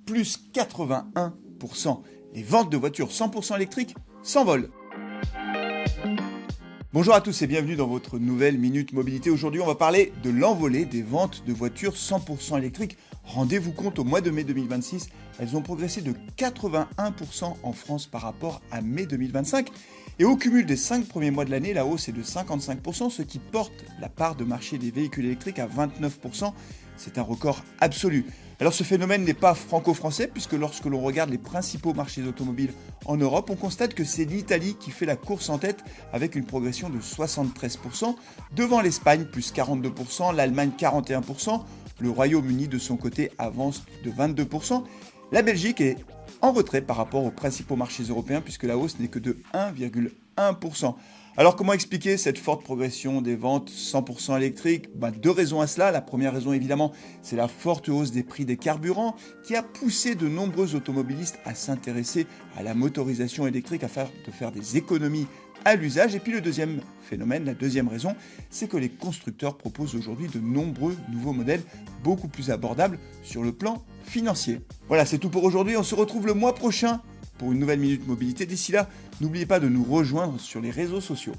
plus 81%. Les ventes de voitures 100% électriques s'envolent. Bonjour à tous et bienvenue dans votre nouvelle Minute Mobilité. Aujourd'hui, on va parler de l'envolée des ventes de voitures 100% électriques. Rendez-vous compte, au mois de mai 2026, elles ont progressé de 81% en France par rapport à mai 2025. Et au cumul des 5 premiers mois de l'année, la hausse est de 55%, ce qui porte la part de marché des véhicules électriques à 29%. C'est un record absolu. Alors ce phénomène n'est pas franco-français, puisque lorsque l'on regarde les principaux marchés automobiles en Europe, on constate que c'est l'Italie qui fait la course en tête avec une progression de 73%, devant l'Espagne plus 42%, l'Allemagne 41%, le Royaume-Uni de son côté avance de 22%, la Belgique est en retrait par rapport aux principaux marchés européens puisque la hausse n'est que de 1,1%. Alors comment expliquer cette forte progression des ventes 100% électriques ? Deux raisons à cela. La première raison évidemment, c'est la forte hausse des prix des carburants qui a poussé de nombreux automobilistes à s'intéresser à la motorisation électrique afin de faire des économies à l'usage. Et puis le deuxième phénomène, la deuxième raison, c'est que les constructeurs proposent aujourd'hui de nombreux nouveaux modèles beaucoup plus abordables sur le plan financier. Voilà, c'est tout pour aujourd'hui. On se retrouve le mois prochain pour une nouvelle Minute Mobilité. D'ici là, n'oubliez pas de nous rejoindre sur les réseaux sociaux.